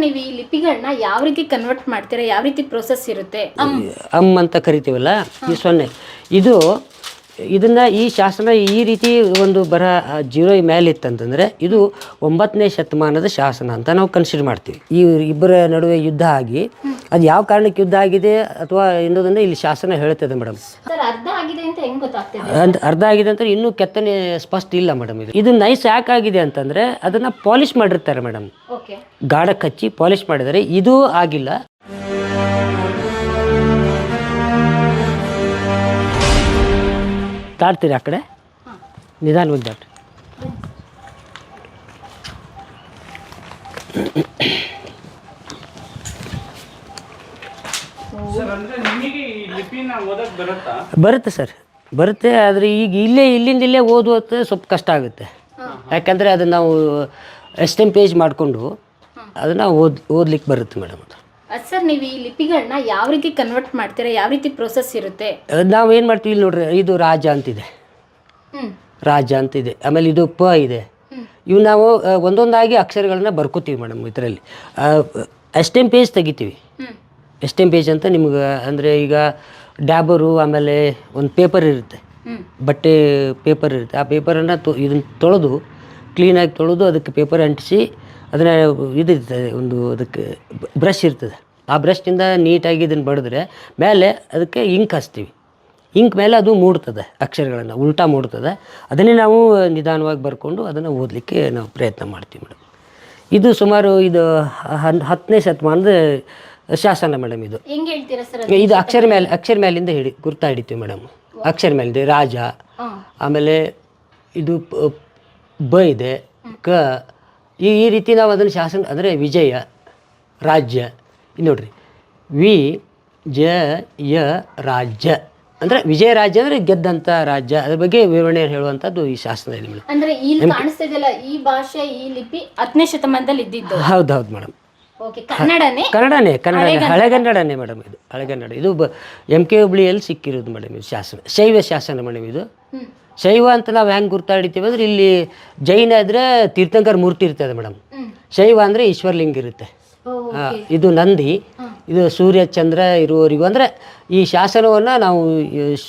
ನೀವು ಈ ಲಿಪಿಗಳನ್ನ ಯಾವ ರೀತಿ ಕನ್ವರ್ಟ್ ಮಾಡ್ತೀರಾ? ಯಾವ ರೀತಿ ಪ್ರೋಸೆಸ್ ಇರುತ್ತೆ? ಅಂತ ಕರಿತೀವಲ್ಲ, ಈ ಸೊನ್ನೆ ಇದನ್ನು ಈ ಶಾಸನ ಈ ರೀತಿ ಒಂದು ಬರ ಜೀರೋ ಮೇಲೆ ಇತ್ತಂತಂದರೆ ಇದು 9ನೇ ಶತಮಾನದ ಶಾಸನ ಅಂತ ನಾವು ಕನ್ಸಿಡರ್ ಮಾಡ್ತೀವಿ. ಈ ಇಬ್ಬರ ನಡುವೆ ಯುದ್ಧ ಆಗಿ ಅದು ಯಾವ ಕಾರಣಕ್ಕೆ ಯುದ್ಧ ಆಗಿದೆ ಅಥವಾ ಎನ್ನುವುದನ್ನು ಇಲ್ಲಿ ಶಾಸನ ಹೇಳ್ತದೆ ಮೇಡಮ್. ಅರ್ಧ ಆಗಿದೆ ಅಂತ ಹೆಂಗೆ ಗೊತ್ತಾಗ್ತದೆ? ಅರ್ಧ ಆಗಿದೆ ಅಂತ ಇನ್ನೂ ಕೆತ್ತನೆ ಸ್ಪಷ್ಟ ಇಲ್ಲ ಮೇಡಮ್. ಇದು ನೈಸ್ ಯಾಕಾಗಿದೆ ಅಂತಂದರೆ ಅದನ್ನು ಪಾಲಿಷ್ ಮಾಡಿರ್ತಾರೆ ಮೇಡಮ್, ಗಾಢಕ್ಕೆ ಹಚ್ಚಿ ಪಾಲಿಷ್ ಮಾಡಿದ್ದಾರೆ. ಇದು ಆಗಿಲ್ಲ. ದಾಟ್ತೀರಿ ಆ ಕಡೆ, ನಿಧಾನವಾಗಿ ದಾಟ್ರಿ. ಬರುತ್ತೆ ಸರ್, ಬರುತ್ತೆ. ಆದರೆ ಈಗ ಇಲ್ಲಿಂದ ಓದುವಂತ ಸ್ವಲ್ಪ ಕಷ್ಟ ಆಗುತ್ತೆ. ಯಾಕಂದರೆ ಅದನ್ನು ನಾವು ಎಸ್ಟೆಮ್ ಪೇಜ್ ಮಾಡಿಕೊಂಡು ಅದನ್ನು ಓದ್ಲಿಕ್ಕೆ ಬರುತ್ತೆ ಮೇಡಮ್. ಸರ್, ನೀವು ಈ ಲಿಪಿಗಳನ್ನ ಯಾವ ರೀತಿ ಕನ್ವರ್ಟ್ ಮಾಡ್ತೀರಾ? ಯಾವ ರೀತಿ ಪ್ರೋಸೆಸ್ ಇರುತ್ತೆ? ನಾವು ಏನು ಮಾಡ್ತೀವಿ ಇಲ್ಲಿ ನೋಡ್ರಿ, ಇದು ರಾಜ ಅಂತಿದೆ, ರಾಜ ಅಂತಿದೆ. ಆಮೇಲೆ ಇದು ಪ ಇದೆ. ಇವು ನಾವು ಒಂದೊಂದಾಗಿ ಅಕ್ಷರಗಳನ್ನ ಬರ್ಕೋತೀವಿ ಮೇಡಮ್. ಇದರಲ್ಲಿ ಎಸ್ಟೆಮ್ ಪೇಜ್ ತೆಗಿತೀವಿ. ಎಸ್ಟೆಮ್ ಪೇಜ್ ಅಂತ ನಿಮ್ಗೆ ಅಂದರೆ ಈಗ ಡ್ಯಾಬರು, ಆಮೇಲೆ ಒಂದು ಪೇಪರ್ ಇರುತ್ತೆ, ಬಟ್ಟೆ ಪೇಪರ್ ಇರುತ್ತೆ. ಆ ಪೇಪರನ್ನು ಇದನ್ನು ತೊಳೆದು ಕ್ಲೀನಾಗಿ ತೊಳೆದು ಅದಕ್ಕೆ ಪೇಪರ್ ಅಂಟಿಸಿ ಅದನ್ನು ಇದಿರ್ತದೆ, ಒಂದು ಅದಕ್ಕೆ ಬ್ರಷ್ ಇರ್ತದೆ. ಆ ಬ್ರಷ್ನಿಂದ ನೀಟಾಗಿ ಇದನ್ನು ಬಡಿದ್ರೆ ಮೇಲೆ ಅದಕ್ಕೆ ಇಂಕ್ ಹಚ್ತೀವಿ. ಇಂಕ್ ಮೇಲೆ ಅದು ಮೂಡ್ತದೆ, ಅಕ್ಷರಗಳನ್ನು ಉಲ್ಟಾ ಮೂಡ್ತದೆ. ಅದನ್ನೇ ನಾವು ನಿಧಾನವಾಗಿ ಬರ್ಕೊಂಡು ಅದನ್ನು ಓದಲಿಕ್ಕೆ ನಾವು ಪ್ರಯತ್ನ ಮಾಡ್ತೀವಿ ಮೇಡಮ್. ಇದು ಸುಮಾರು 10ನೇ ಶತಮಾನದ ಶಾಸನ ಮೇಡಮ್. ಇದು ಹೆಂಗೆ ಹೇಳ್ತೀರಾ ಸರ್? ಇದು ಅಕ್ಷರ ಮೇಲಿಂದ ಗುರ್ತಾ ಹಿಡಿತೀವಿ ಮೇಡಮ್. ಅಕ್ಷರ ಮೇಲಿದೆ ರಾಜ, ಆಮೇಲೆ ಇದು ಬ ಇದೆ, ಕ. ಈ ರೀತಿ ನಾವು ಅದನ್ನು ಶಾಸನ ಅಂದರೆ ವಿಜಯ ರಾಜ್ಯ. ಇದು ನೋಡ್ರಿ, ಯ ರಾಜ್ಯ ಅಂದರೆ ವಿಜಯ ರಾಜ್ಯ ಅಂದರೆ ಗೆದ್ದಂಥ ರಾಜ್ಯ. ಅದ್ರ ಬಗ್ಗೆ ವಿವರಣೆ ಹೇಳುವಂಥದ್ದು ಈ ಶಾಸನದಲ್ಲಿ ಮೇಡಮ್. ಅಂದರೆ ಇಲ್ಲಿ ಕಾಣಿಸ್ತಾ ಇದೆಯಲ್ಲ, ಈ ಭಾಷೆ, ಈ ಲಿಪಿ 10ನೇ ಶತಮಾನದಲ್ಲಿ ಇದ್ದಿದ್ದು. ಹೌದು ಮೇಡಮ್. ಕನ್ನಡನೇ ಹಳೆಗನ್ನಡನೇ ಮೇಡಮ್. ಇದು ಹಳೆಗನ್ನಡ. ಇದು MK ಹುಬ್ಳಿಯಲ್ಲಿ ಸಿಕ್ಕಿರೋದು ಮೇಡಮ್. ಇದು ಶಾಸನ ಶೈವ ಶಾಸನ ಮೇಡಮ್. ಇದು ಶೈವ ಅಂತ ನಾವು ಹೆಂಗೆ ಗುರ್ತಾ ಹಿಡಿತೀವಿ ಅಂದರೆ ಇಲ್ಲಿ ಜೈನ ಇದ್ರೆ ತೀರ್ಥಂಕರ ಮೂರ್ತಿ ಇರ್ತದೆ ಮೇಡಮ್. ಶೈವ ಅಂದರೆ ಈಶ್ವರಲಿಂಗ ಇರುತ್ತೆ. ಇದು ನಂದಿ. ಇದು ಸೂರ್ಯ ಚಂದ್ರ ಇರುವವರೆಗೂ ಅಂದರೆ ಈ ಶಾಸನವನ್ನು ನಾವು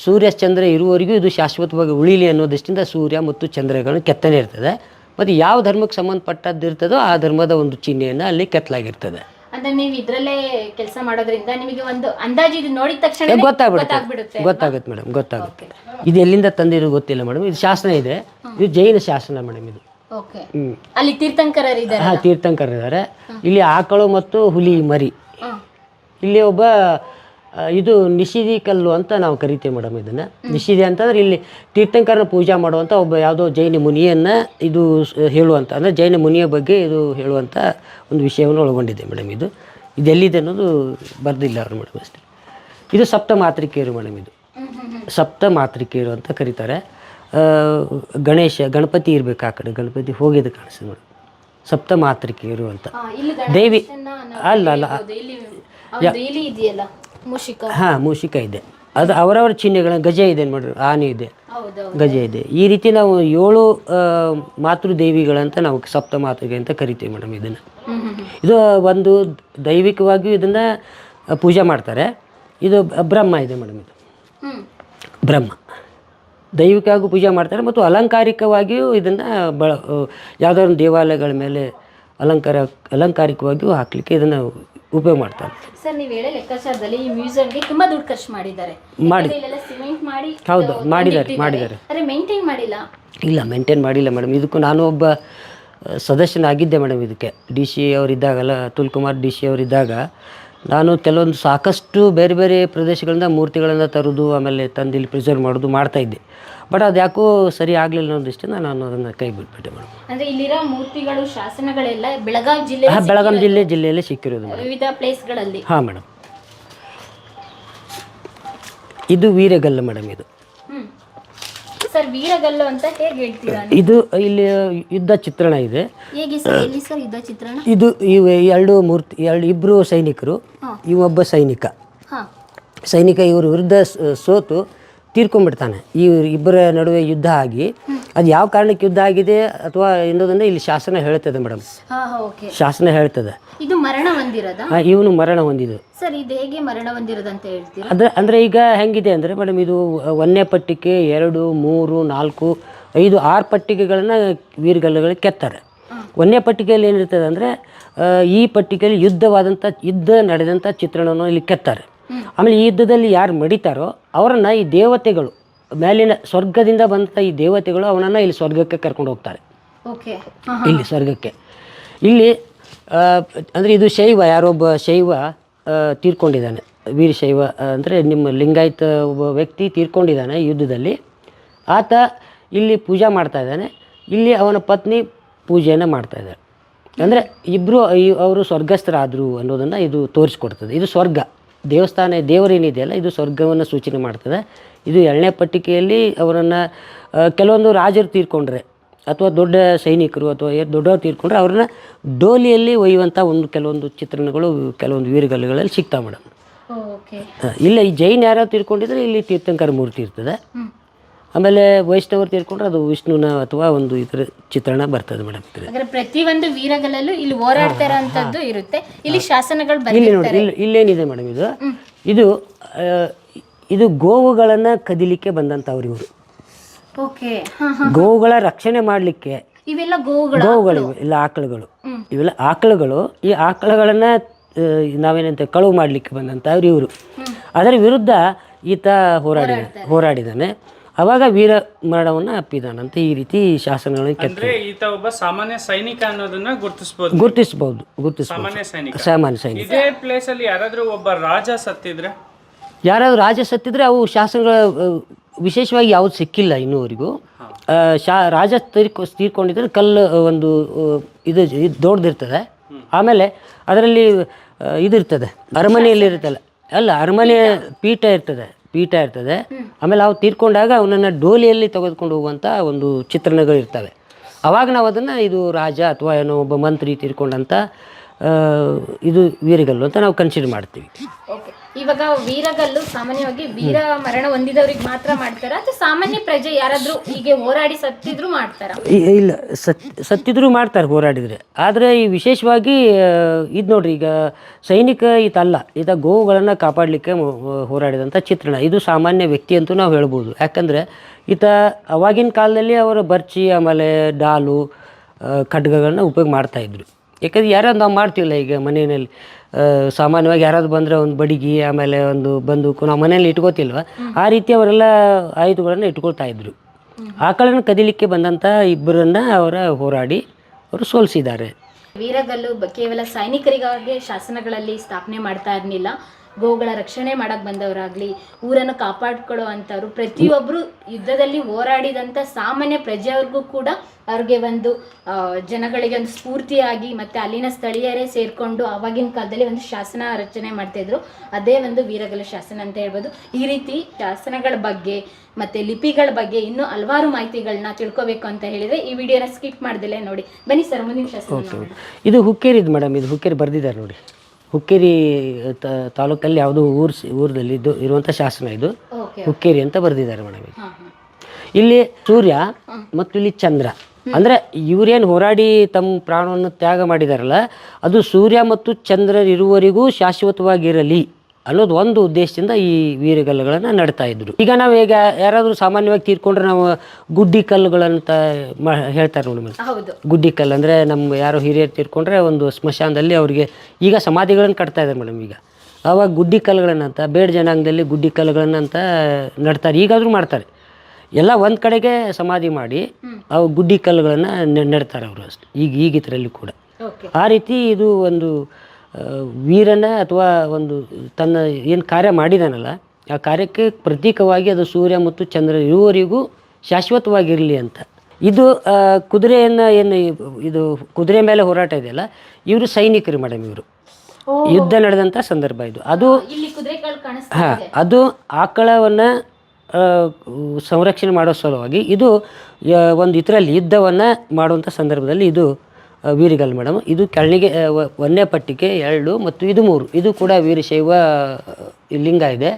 ಸೂರ್ಯ ಚಂದ್ರ ಇರುವವರೆಗೂ ಇದು ಶಾಶ್ವತವಾಗಿ ಉಳಿಲಿ ಅನ್ನೋ ದೃಷ್ಟಿಯಿಂದ ಸೂರ್ಯ ಮತ್ತು ಚಂದ್ರಗಳನ್ನು ಕೆತ್ತನೆ ಇರ್ತದೆ. ಮತ್ತು ಯಾವ ಧರ್ಮಕ್ಕೆ ಸಂಬಂಧಪಟ್ಟದ್ದು ಇರ್ತದೋ ಆ ಧರ್ಮದ ಒಂದು ಚಿಹ್ನೆಯನ್ನು ಅಲ್ಲಿ ಕೆತ್ತಲಾಗಿರ್ತದೆ. ಅಂದ್ರೆ ನೀವು ಇದರಲ್ಲೇ ಕೆಲಸ ಮಾಡೋದ್ರಿಂದ ನಿಮಗೆ ಒಂದು ಅಂದಾಜು ಇದು ನೋಡಿದ ತಕ್ಷಣ ಗೊತ್ತಾಗುತ್ತೆ ಮೇಡಮ್, ಗೊತ್ತಾಗುತ್ತೆ. ಇದು ಎಲ್ಲಿಂದ ತಂದಿರೋ ಗೊತ್ತಿಲ್ಲ ಮೇಡಮ್. ಇದು ಶಾಸನ ಇದೆ, ಇದು ಜೈನ ಶಾಸನ ಮೇಡಮ್. ಇದು ಅಲ್ಲಿ ತೀರ್ಥಂಕರರಿದ್ದಾರೆ. ಹಾಂ, ತೀರ್ಥಂಕರಿದ್ದಾರೆ. ಇಲ್ಲಿ ಆಕಳು ಮತ್ತು ಹುಲಿ ಮರಿ. ಇಲ್ಲಿ ಒಬ್ಬ ಇದು ನಿಷಿದಿ ಕಲ್ಲು ಅಂತ ನಾವು ಕರಿತೀವಿ ಮೇಡಮ್. ಇದನ್ನು ನಿಷಿದಿ ಅಂತಂದ್ರೆ ಇಲ್ಲಿ ತೀರ್ಥಂಕರನ ಪೂಜಾ ಮಾಡುವಂಥ ಒಬ್ಬ ಯಾವುದೋ ಜೈನ ಮುನಿಯನ್ನು ಇದು ಹೇಳುವಂಥ, ಅಂದರೆ ಜೈನ ಮುನಿಯ ಬಗ್ಗೆ ಇದು ಹೇಳುವಂಥ ಒಂದು ವಿಷಯವನ್ನು ಒಳಗೊಂಡಿದೆ ಮೇಡಮ್. ಇದು ಎಲ್ಲಿದೆ ಅನ್ನೋದು ಬರೆದಿಲ್ಲ ಅವರು ಮೇಡಮ್ ಅಷ್ಟೇ. ಇದು ಸಪ್ತ ಮಾತೃಕೆಯರು ಮೇಡಮ್. ಇದು ಸಪ್ತ ಮಾತೃಕೆಯರು ಅಂತ ಕರೀತಾರೆ. ಗಣಪತಿ ಇರಬೇಕು ಆ ಕಡೆ, ಗಣಪತಿ ಹೋಗಿದ್ದು ಕಾಣಿಸ್ತದೆ ಮೇಡಮ್. ಸಪ್ತ ಮಾತೃಕೆಯರು ಅಂತ ದೇವಿ ಅಲ್ಲ ಹಾಂ, ಮೂಷಿಕ ಇದೆ. ಅದು ಅವರವರ ಚಿಹ್ನೆಗಳ ಗಜ ಇದೆ ನೋಡ್ರಿ, ಆನೆ ಇದೆ, ಗಜ ಇದೆ. ಈ ರೀತಿ ನಾವು 7 ಮಾತೃದೇವಿಗಳಂತ ನಾವು ಸಪ್ತ ಮಾತೃಗೆ ಅಂತ ಕರಿತೀವಿ ಮೇಡಮ್. ಇದನ್ನು ಇದು ಒಂದು ದೈವಿಕವಾಗಿಯೂ ಇದನ್ನು ಪೂಜೆ ಮಾಡ್ತಾರೆ. ಇದು ಬ್ರಹ್ಮ ಇದೆ ಮೇಡಮ್. ಇದು ಬ್ರಹ್ಮ ದೈವಿಕವಾಗಿ ಪೂಜೆ ಮಾಡ್ತಾರೆ ಮತ್ತು ಅಲಂಕಾರಿಕವಾಗಿಯೂ ಇದನ್ನು ಯಾವುದಾದ್ರು ದೇವಾಲಯಗಳ ಮೇಲೆ ಅಲಂಕಾರಿಕವಾಗಿಯೂ ಹಾಕಲಿಕ್ಕೆ ಇದನ್ನು ಉಪಯೋಗ ಮಾಡ್ತಾರೆ. ಸರ್, ನೀವು ಹೇಳೋ ಲೆಕ್ಕಾಚಾರದಲ್ಲಿ ಈ ಮ್ಯೂಸಿಯಂಗೆ ತುಂಬಾ ದುಡ್ಡು ಖರ್ಚು ಮಾಡಿದ್ದಾರೆ. ಹೌದು, ಮಾಡಿದ್ದಾರೆ. ಮೇಂಟೈನ್ ಮಾಡಿಲ್ಲ? ಇಲ್ಲ, ಮೇಂಟೈನ್ ಮಾಡಿಲ್ಲ ಮೇಡಮ್. ಇದಕ್ಕೂ ನಾನು ಒಬ್ಬ ಸದಸ್ಯನಾಗಿದ್ದೆ ಮೇಡಮ್. ಇದಕ್ಕೆ DC ಅವರಿದ್ದಾಗಲ್ಲ, ಅತುಲ್ ಕುಮಾರ್ DC ಅವರಿದ್ದಾಗ ನಾನು ಕೆಲವೊಂದು ಸಾಕಷ್ಟು ಬೇರೆ ಬೇರೆ ಪ್ರದೇಶಗಳಿಂದ ಮೂರ್ತಿಗಳನ್ನು ತರೋದು, ಆಮೇಲೆ ತಂದು ಇಲ್ಲಿ ಪ್ರಿಸರ್ವ್ ಮಾಡೋದು ಮಾಡ್ತಾಯಿದ್ದೆ. ಬಟ್ ಅದು ಯಾಕೋ ಸರಿ ಆಗಲಿಲ್ಲ ಅನ್ನೋ ದೃಷ್ಟಿಯಿಂದ ನಾನು ಅದನ್ನು ಕೈ ಬಿಟ್ಬಿಟ್ಟೆ ಮೇಡಮ್. ಅಂದರೆ ಇಲ್ಲಿರೋ ಮೂರ್ತಿಗಳು, ಶಾಸನಗಳೆಲ್ಲ ಬೆಳಗಾವಿ ಜಿಲ್ಲೆಯಲ್ಲಿ ಸಿಕ್ಕಿರೋದು ವಿವಿಧ ಪ್ಲೇಸ್ಗಳಲ್ಲಿ. ಹಾಂ ಮೇಡಮ್. ಇದು ವೀರಗಲ್ಲು ಮೇಡಮ್. ಇದು ಸರ್, ವೀರಗಲ್ಲು ಅಂತ ಹೇಗೆ ಹೇಳ್ತೀರಾ? ಇದು ಇಲ್ಲಿ ಯುದ್ಧ ಚಿತ್ರಣ ಇದೆ. ಹೇಗೆ ಸರ್? ಎಲ್ಲಿ ಸರ್ ಯುದ್ಧ ಚಿತ್ರಣ? ಇದು ಇಬ್ಬರು ಸೈನಿಕರು, ಇವೊಬ್ಬ ಸೈನಿಕ ಇವ್ರ ವಿರುದ್ಧ ಸೋತು ತೀರ್ಕೊಂಡ್ಬಿಡ್ತಾನೆ. ಈ ಇಬ್ಬರ ನಡುವೆ ಯುದ್ಧ ಆಗಿ ಅದು ಯಾವ ಕಾರಣಕ್ಕೆ ಯುದ್ಧ ಆಗಿದೆ ಅಥವಾ ಎನ್ನುವುದನ್ನು ಇಲ್ಲಿ ಶಾಸನ ಹೇಳ್ತದೆ ಮೇಡಮ್. ಶಾಸನ ಹೇಳ್ತದೆ ಇದು ಮರಣ ಹೊಂದಿರೋದ. ಇವನು ಮರಣ ಹೊಂದಿದ್ದು. ಸರ್ ಇದು ಹೇಗೆ ಮರಣ ಹೊಂದಿರೋದಂತ ಹೇಳ್ತೀರಾ? ಅಂದರೆ ಈಗ ಹೆಂಗಿದೆ ಅಂದರೆ ಮೇಡಮ್, ಇದು 1ನೇ ಪಟ್ಟಿಕೆ 2, 3, 4, 5, 6 ಪಟ್ಟಿಕೆಗಳನ್ನು ವೀರಗಲ್ಲುಗಳಿಗೆ ಕೆತ್ತಾರೆ. 1ನೇ ಪಟ್ಟಿಕೆಯಲ್ಲಿ ಏನಿರ್ತದೆ ಅಂದರೆ ಈ ಪಟ್ಟಿಕೆಯಲ್ಲಿ ಯುದ್ಧ ನಡೆದಂಥ ಚಿತ್ರಣವನ್ನು ಇಲ್ಲಿ ಕೆತ್ತಾರೆ. ಆಮೇಲೆ ಈ ಯುದ್ಧದಲ್ಲಿ ಯಾರು ಮಡಿತಾರೋ ಅವರನ್ನು ಈ ದೇವತೆಗಳು, ಮೇಲಿನ ಸ್ವರ್ಗದಿಂದ ಬಂದಂಥ ಈ ದೇವತೆಗಳು ಅವನನ್ನು ಇಲ್ಲಿ ಸ್ವರ್ಗಕ್ಕೆ ಕರ್ಕೊಂಡು ಹೋಗ್ತಾರೆ. ಇಲ್ಲಿ ಸ್ವರ್ಗಕ್ಕೆ. ಇಲ್ಲಿ ಅಂದರೆ ಇದು ಶೈವ, ಯಾರೊಬ್ಬ ಶೈವ ತೀರ್ಕೊಂಡಿದ್ದಾನೆ, ವೀರಶೈವ ಅಂದರೆ ನಿಮ್ಮ ಲಿಂಗಾಯತ ಒಬ್ಬ ವ್ಯಕ್ತಿ ತೀರ್ಕೊಂಡಿದ್ದಾನೆ ಯುದ್ಧದಲ್ಲಿ. ಆತ ಇಲ್ಲಿ ಪೂಜೆ ಮಾಡ್ತಾ ಇದ್ದಾನೆ. ಇಲ್ಲಿ ಅವನ ಪತ್ನಿ ಪೂಜೆಯನ್ನು ಮಾಡ್ತಾ ಇದ್ದಾರೆ. ಅಂದರೆ ಇಬ್ಬರು ಅವರು ಸ್ವರ್ಗಸ್ಥರಾದರು ಅನ್ನೋದನ್ನು ಇದು ತೋರಿಸ್ಕೊಡ್ತದೆ. ಇದು ಸ್ವರ್ಗ ದೇವಸ್ಥಾನ, ದೇವರೇನಿದೆಯಲ್ಲ ಇದು ಸ್ವರ್ಗವನ್ನು ಸೂಚನೆ ಮಾಡ್ತದೆ. ಇದು 2ನೇ ಪಟ್ಟಿಕೆಯಲ್ಲಿ ಅವರನ್ನು ಕೆಲವೊಂದು ರಾಜರು ತೀರ್ಕೊಂಡ್ರೆ ಅಥವಾ ದೊಡ್ಡ ಸೈನಿಕರು ಅಥವಾ ದೊಡ್ಡವರು ತೀರ್ಕೊಂಡ್ರೆ ಅವ್ರನ್ನ ಡೋಲಿಯಲ್ಲಿ ಒಯ್ಯುವಂಥ ಕೆಲವೊಂದು ಚಿತ್ರಣಗಳು ಕೆಲವೊಂದು ವೀರಗಲ್ಲುಗಳಲ್ಲಿ ಸಿಗ್ತಾವೆ ಮೇಡಮ್. ಇಲ್ಲ ಈ ಜೈನ್ ಯಾರು ತೀರ್ಕೊಂಡಿದ್ರೆ ಇಲ್ಲಿ ತೀರ್ಥಂಕರ ಮೂರ್ತಿ ಇರ್ತದೆ. ಆಮೇಲೆ ವೈಷ್ಣವರು ತೀರ್ಕೊಂಡ್ರೆ ಅದು ವಿಷ್ಣುನ ಅಥವಾ ಒಂದು ಇದರ ಚಿತ್ರಣ ಬರ್ತದೆ ಮೇಡಮ್. ಪ್ರತಿಯೊಂದು ವೀರಗಲ್ಲಲ್ಲೂ ಇಲ್ಲಿ ಹೋರಾಡ್ತಾ ಇರೋಂಥದ್ದು ಇರುತ್ತೆ. ಇಲ್ಲಿ ಶಾಸನಗಳು ಇಲ್ಲಿ ನೋಡಿ, ಇಲ್ಲೇನಿದೆ ಮೇಡಮ್, ಇದು ಇದು ಗೋವುಗಳನ್ನು ಕದಿಲಿಕ್ಕೆ ಬಂದಂಥವ್ರು ಇವರು. ಗೋವುಗಳ ರಕ್ಷಣೆ ಮಾಡಲಿಕ್ಕೆ ಇವೆಲ್ಲ ಗೋವುಗಳು ಇಲ್ಲ ಆಕಳುಗಳು, ಇವೆಲ್ಲ ಆಕಳುಗಳು. ಈ ಆಕಳುಗಳನ್ನು ನಾವೇನಂತ ಕಳುವು ಮಾಡಲಿಕ್ಕೆ ಬಂದಂಥವ್ರು ಇವರು. ಅದರ ವಿರುದ್ಧ ಈತ ಹೋರಾಡಿದ್ದಾನೆ. ಅವಾಗ ವೀರ ಮರಣವನ್ನು ಅಪ್ಪಿದಾನಂತ ಈ ರೀತಿ ಶಾಸನಗಳನ್ನು ಕೆತ್ತಿದ್ದಾರೆ. ಈತ ಒಬ್ಬ ಸಾಮಾನ್ಯ ಸೈನಿಕ ಅನ್ನೋದನ್ನ ಗುರುತಿಸಬಹುದು. ಸಾಮಾನ್ಯ ಸೈನಿಕ. ಇದೇ ಪ್ಲೇಸ್ ಅಲ್ಲಿ ಯಾರಾದ್ರೂ ಒಬ್ಬ ರಾಜ ಸತ್ತಿದ್ರೆ ಅವು ಶಾಸನಗಳ ವಿಶೇಷವಾಗಿ ಯಾವ್ದು ಸಿಕ್ಕಿಲ್ಲ ಇನ್ನೂವರೆಗೂ. ರಾಜ ತೀರ್ಕೊಂಡಿದ್ರೆ ಕಲ್ಲು ಒಂದು ಇದು ದೊಡ್ಡದಿರ್ತದೆ. ಆಮೇಲೆ ಅದರಲ್ಲಿ ಇದಿರ್ತದೆ, ಅರಮನೆಯಲ್ಲಿ ಇರುತ್ತಲ್ಲ, ಅರಮನೆ ಪೀಠ ಇರ್ತದೆ. ಆಮೇಲೆ ಅವು ತೀರ್ಕೊಂಡಾಗ ಅವನನ್ನು ಡೋಲಿಯಲ್ಲಿ ತೆಗೆದುಕೊಂಡು ಹೋಗುವಂಥ ಒಂದು ಚಿತ್ರಣಗಳು ಇರ್ತವೆ. ಅವಾಗ ನಾವು ಅದನ್ನು ಇದು ರಾಜ ಅಥವಾ ಏನೋ ಒಬ್ಬ ಮಂತ್ರಿ ತೀರ್ಕೊಂಡಂಥ ಇದು ವೀರಗಲ್ಲು ಅಂತ ನಾವು ಕನ್ಸಿಡರ್ ಮಾಡ್ತೀವಿ. ಇವಾಗ ವೀರಗಲ್ಲು ಸಾಮಾನ್ಯವಾಗಿ ವೀರ ಮರಣ ಹೊಂದಿದವ್ರಿಗೆ ಮಾತ್ರ ಮಾಡ್ತಾರ ಅಥವಾ ಸಾಮಾನ್ಯ ಪ್ರಜೆ ಯಾರಾದ್ರೂ ಹೀಗೆ ಹೋರಾಡಿ ಸತ್ತಿದ್ರು ಮಾಡ್ತಾರ? ಇಲ್ಲ, ಸತ್ತಿದ್ರು ಮಾಡ್ತಾರೆ ಹೋರಾಡಿದರೆ. ಆದರೆ ಈ ವಿಶೇಷವಾಗಿ ಇದು ನೋಡ್ರಿ, ಈಗ ಸೈನಿಕ ಈತ ಗೋವುಗಳನ್ನು ಕಾಪಾಡಲಿಕ್ಕೆ ಹೋರಾಡಿದಂಥ ಚಿತ್ರಣ. ಇದು ಸಾಮಾನ್ಯ ವ್ಯಕ್ತಿ ಅಂತೂ ನಾವು ಹೇಳ್ಬೋದು. ಯಾಕಂದರೆ ಈತ ಅವಾಗಿನ ಕಾಲದಲ್ಲಿ ಅವರ ಬರ್ಚಿ ಆಮೇಲೆ ಡಾಲು ಖಡ್ಗಗಳನ್ನ ಉಪಯೋಗ ಮಾಡ್ತಾಯಿದ್ರು. ಯಾಕಂದ್ರೆ ಯಾರಾದ್ರು ನಾವು ಮಾಡ್ತೀವಲ್ಲ ಈಗ ಮನೆಯಲ್ಲಿ ಸಾಮಾನ್ಯವಾಗಿ ಯಾರಾದ್ರು ಬಂದರೆ ಒಂದು ಬಡಿಗೆ ಆಮೇಲೆ ಒಂದು ಬಂದೂಕು ನಾವು ಮನೆಯಲ್ಲಿ ಇಟ್ಕೋತಿಲ್ವ, ಆ ರೀತಿ ಅವರೆಲ್ಲ ಆಯುಧಗಳನ್ನು ಇಟ್ಕೊಳ್ತಾ ಇದ್ರು. ಆಕಳನ್ನು ಕದಿಲಿಕ್ಕೆ ಬಂದಂಥ ಇಬ್ಬರನ್ನ ಹೋರಾಡಿ ಅವರು ಸೋಲಿಸಿದ್ದಾರೆ. ವೀರಗಲ್ಲು ಕೇವಲ ಸೈನಿಕರಿಗಾಗಿ ಶಾಸನಗಳಲ್ಲಿ ಸ್ಥಾಪನೆ ಮಾಡ್ತಾ ಇರಲಿಲ್ಲ. ಗೋವುಗಳ ರಕ್ಷಣೆ ಮಾಡಕ್ ಬಂದವರಾಗ್ಲಿ, ಊರನ್ನು ಕಾಪಾಡ್ಕೊಳ್ಳೋ ಅಂಥವ್ರು, ಪ್ರತಿಯೊಬ್ಬರು ಯುದ್ಧದಲ್ಲಿ ಹೋರಾಡಿದಂಥ ಸಾಮಾನ್ಯ ಪ್ರಜೆಯವ್ರಿಗೂ ಕೂಡ ಅವ್ರಿಗೆ ಒಂದು ಜನಗಳಿಗೆ ಒಂದು ಸ್ಫೂರ್ತಿಯಾಗಿ ಮತ್ತು ಅಲ್ಲಿನ ಸ್ಥಳೀಯರೇ ಸೇರಿಕೊಂಡು ಆವಾಗಿನ ಕಾಲದಲ್ಲಿ ಒಂದು ಶಾಸನ ರಚನೆ ಮಾಡ್ತಾಯಿದ್ರು. ಅದೇ ಒಂದು ವೀರಗಲ್ಲು ಶಾಸನ ಅಂತ ಹೇಳ್ಬೋದು. ಈ ರೀತಿ ಶಾಸನಗಳ ಬಗ್ಗೆ ಮತ್ತು ಲಿಪಿಗಳ ಬಗ್ಗೆ ಇನ್ನೂ ಹಲವಾರು ಮಾಹಿತಿಗಳನ್ನ ತಿಳ್ಕೊಬೇಕು ಅಂತ ಹೇಳಿದರೆ ಈ ವಿಡಿಯೋನ ಸ್ಕಿಪ್ ಮಾಡ್ದಲೇ ನೋಡಿ. ಬನ್ನಿ ಸರ್, ಮುಂದಿನ ಶಾಸನ. ಇದು ಹುಕ್ಕೇರಿದು ಮೇಡಮ್. ಇದು ಹುಕ್ಕೇರಿ ಬರೆದಿದ್ದಾರೆ ನೋಡಿ. ಹುಕ್ಕೇರಿ ತಾಲೂಕಲ್ಲಿ ಯಾವುದೋ ಊರಲ್ಲಿ ಇರುವಂಥ ಶಾಸನ ಇದು. ಹುಕ್ಕೇರಿ ಅಂತ ಬರೆದಿದ್ದಾರೆ ಮೇಡಮ್. ಇಲ್ಲಿ ಸೂರ್ಯ ಮತ್ತು ಇಲ್ಲಿ ಚಂದ್ರ, ಅಂದರೆ ಇವರೇನು ಹೋರಾಡಿ ತಮ್ಮ ಪ್ರಾಣವನ್ನು ತ್ಯಾಗ ಮಾಡಿದಾರಲ್ಲ, ಅದು ಸೂರ್ಯ ಮತ್ತು ಚಂದ್ರರಿರುವವರೆಗೂ ಶಾಶ್ವತವಾಗಿರಲಿ ಅನ್ನೋದು ಒಂದು ಉದ್ದೇಶದಿಂದ ಈ ವೀರಗಲ್ಲುಗಳನ್ನು ನಡ್ತಾ ಇದ್ರು. ಈಗ ನಾವು ಈಗ ಯಾರಾದರೂ ಸಾಮಾನ್ಯವಾಗಿ ತೀರ್ಕೊಂಡ್ರೆ ನಾವು ಗುಡ್ಡಿ ಕಲ್ಲುಗಳಂತ ಹೇಳ್ತಾರೆ ನೋಡಿ ಮೇಡಮ್. ಗುಡ್ಡಿ ಕಲ್ಲು ಅಂದರೆ ನಮ್ಮ ಯಾರೋ ಹಿರಿಯರು ತೀರ್ಕೊಂಡ್ರೆ ಒಂದು ಸ್ಮಶಾನದಲ್ಲಿ ಅವರಿಗೆ ಈಗ ಸಮಾಧಿಗಳನ್ನು ಕಟ್ತಾ ಇದ್ದಾರೆ ಮೇಡಮ್. ಈಗ ಆವಾಗ ಗುಡ್ಡಿ ಕಲ್ಲುಗಳನ್ನಂತ ಬೇಡ ಜನಾಂಗದಲ್ಲಿ ಗುಡ್ಡಿ ಕಲ್ಲುಗಳನ್ನಂತ ನಡ್ತಾರೆ. ಈಗಾದರೂ ಮಾಡ್ತಾರೆ. ಎಲ್ಲ ಒಂದು ಕಡೆಗೆ ಸಮಾಧಿ ಮಾಡಿ ಅವು ಗುಡ್ಡಿ ಕಲ್ಲುಗಳನ್ನು ನೆಡ್ತಾರೆ ಅವರು ಅಷ್ಟೇ. ಈಗ ಇದರಲ್ಲಿ ಕೂಡ ಆ ರೀತಿ ಇದು ಒಂದು ವೀರನ ಅಥವಾ ಒಂದು ತನ್ನ ಏನು ಕಾರ್ಯ ಮಾಡಿದಾನಲ್ಲ ಆ ಕಾರ್ಯಕ್ಕೆ ಪ್ರತೀಕವಾಗಿ ಅದು ಸೂರ್ಯ ಮತ್ತು ಚಂದ್ರ ಇರುವವರೆಗೂ ಶಾಶ್ವತವಾಗಿರಲಿ ಅಂತ. ಇದು ಕುದುರೆಯನ್ನು ಇದು ಕುದುರೆ ಮೇಲೆ ಹೋರಾಟ ಇದೆಯಲ್ಲ, ಇವರು ಸೈನಿಕರು ಮೇಡಮ್. ಇವರು ಯುದ್ಧ ನಡೆದಂಥ ಸಂದರ್ಭ ಇದು. ಅದು ಆಕಳವನ್ನು ಸಂರಕ್ಷಣೆ ಮಾಡೋ ಸಲುವಾಗಿ ಇದು ಒಂದು ಇದರಲ್ಲಿ ಯುದ್ಧವನ್ನು ಮಾಡುವಂಥ ಸಂದರ್ಭದಲ್ಲಿ ಇದು ವೀರಗಲ್ಲು ಮೇಡಮ್. ಇದು ಕೆಳಗೆ 1ನೇ ಪಟ್ಟಿಕೆ 2 ಮತ್ತು ಇದು 3. ಇದು ಕೂಡ ವೀರಶೈವ ಲಿಂಗ ಇದೆ,